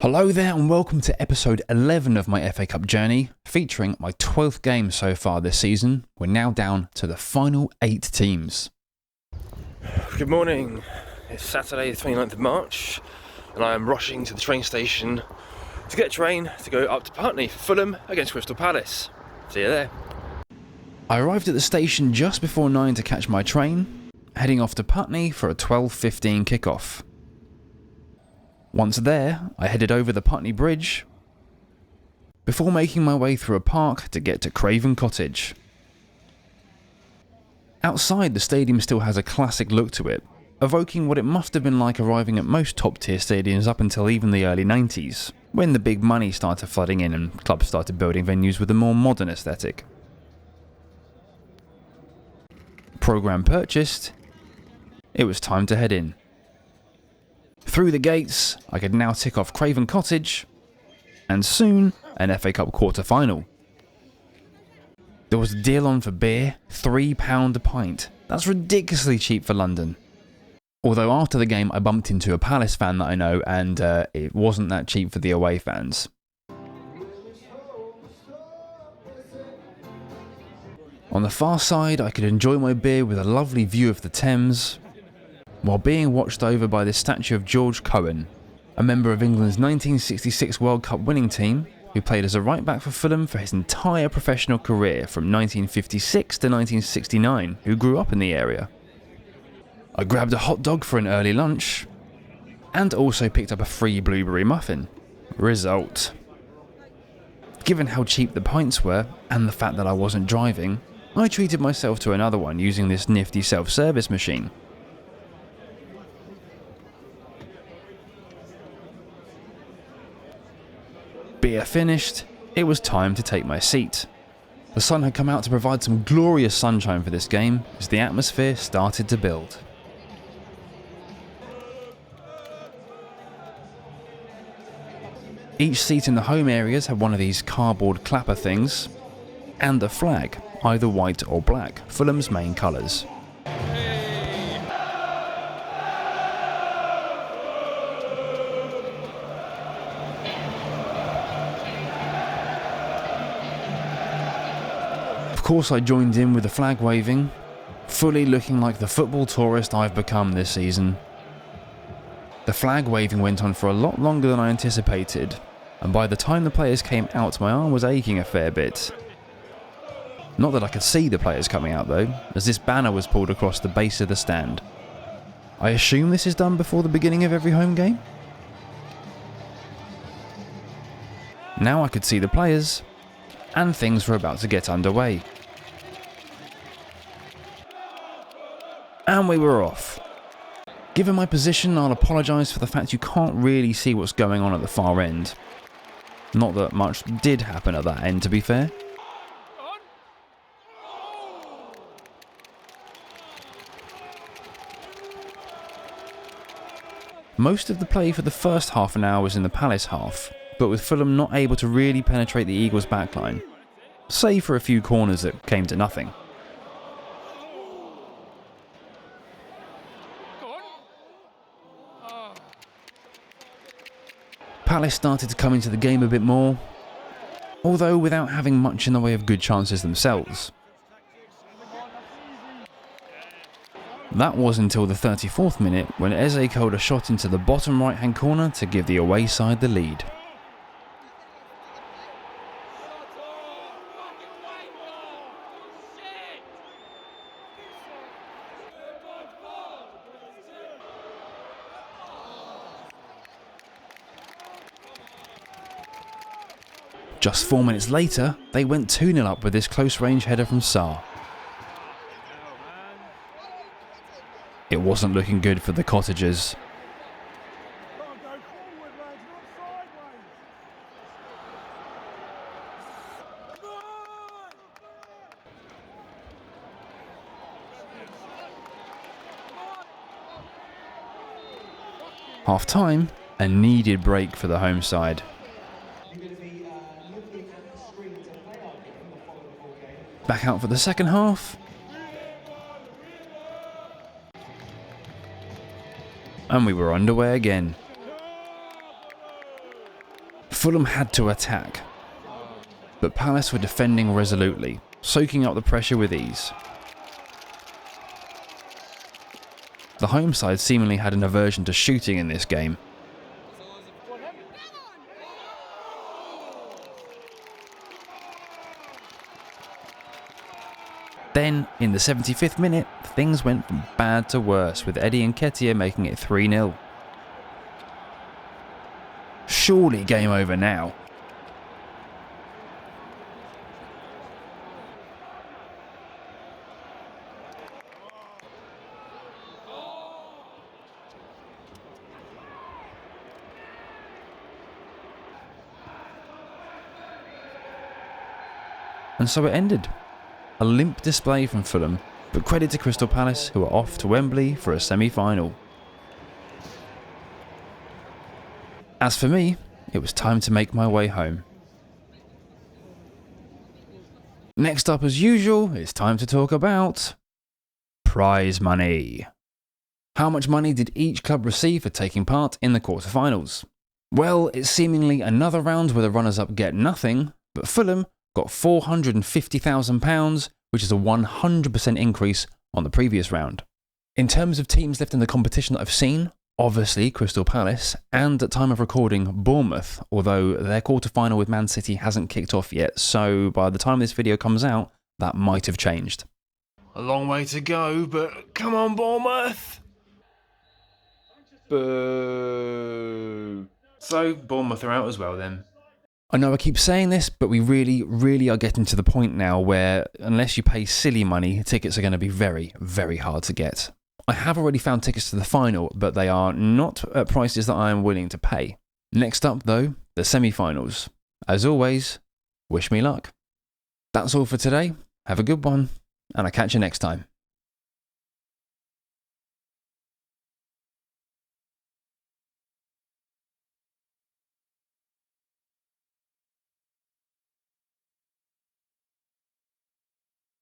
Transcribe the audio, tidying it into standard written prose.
Hello there and welcome to episode 11 of my FA Cup journey, featuring my 12th game so far this season. We're now down to the final 8 teams. Good morning, it's Saturday the 29th of March and I am rushing to the train station to get a train to go up to Putney for Fulham against Crystal Palace. See you there. I arrived at the station just before 9 to catch my train, heading off to Putney for a 12:15 kickoff. Once there, I headed over the Putney Bridge before making my way through a park to get to Craven Cottage. Outside, the stadium still has a classic look to it, evoking what it must have been like arriving at most top-tier stadiums up until even the early 90s, when the big money started flooding in and clubs started building venues with a more modern aesthetic. Programme purchased, it was time to head in. Through the gates, I could now tick off Craven Cottage, and soon an FA Cup quarter-final. There was a deal on for beer, £3 a pint. That's ridiculously cheap for London. Although after the game I bumped into a Palace fan that I know, and it wasn't that cheap for the away fans. On the far side, I could enjoy my beer with a lovely view of the Thames, while being watched over by the statue of George Cohen, a member of England's 1966 World Cup winning team, who played as a right-back for Fulham for his entire professional career from 1956 to 1969, who grew up in the area. I grabbed a hot dog for an early lunch, and also picked up a free blueberry muffin. Result. Given how cheap the pints were, and the fact that I wasn't driving, I treated myself to another one using this nifty self-service machine. Beer finished, it was time to take my seat. The sun had come out to provide some glorious sunshine for this game as the atmosphere started to build. Each seat in the home areas had one of these cardboard clapper things, and a flag, either white or black, Fulham's main colours. Of course I joined in with the flag waving, fully looking like the football tourist I've become this season. The flag waving went on for a lot longer than I anticipated, and by the time the players came out my arm was aching a fair bit. Not that I could see the players coming out though, as this banner was pulled across the base of the stand. I assume this is done before the beginning of every home game? Now I could see the players, and things were about to get underway. And we were off. Given my position, I'll apologise for the fact you can't really see what's going on at the far end. Not that much did happen at that end, to be fair. Most of the play for the first half an hour was in the Palace half, but with Fulham not able to really penetrate the Eagles' backline, save for a few corners that came to nothing. Palace started to come into the game a bit more, although without having much in the way of good chances themselves. That was until the 34th minute when Eze curled a shot into the bottom right-hand corner to give the away side the lead. Just 4 minutes later, they went 2-0 up with this close-range header from Sarr. It wasn't looking good for the Cottagers. Half-time, a needed break for the home side. Back out for the second half. And we were underway again. Fulham had to attack, but Palace were defending resolutely, soaking up the pressure with ease. The home side seemingly had an aversion to shooting in this game. Then, in the 75th minute, things went from bad to worse, with Eddie Nketiah making it 3-0. Surely game over now. And so it ended. A limp display from Fulham, but credit to Crystal Palace, who are off to Wembley for a semi-final. As for me, it was time to make my way home. Next up, as usual, it's time to talk about prize money. How much money did each club receive for taking part in the quarter-finals? Well, it's seemingly another round where the runners-up get nothing, but Fulham got £450,000, which is a 100% increase on the previous round. In terms of teams left in the competition that I've seen, obviously Crystal Palace, and at time of recording, Bournemouth, although their quarter-final with Man City hasn't kicked off yet, so by the time this video comes out, that might have changed. A long way to go, but come on, Bournemouth! Boo! So, Bournemouth are out as well then. I know I keep saying this, but we really are getting to the point now where, unless you pay silly money, tickets are going to be very, very hard to get. I have already found tickets to the final, but they are not at prices that I am willing to pay. Next up, though, the semi-finals. As always, wish me luck. That's all for today. Have a good one, and I'll catch you next time.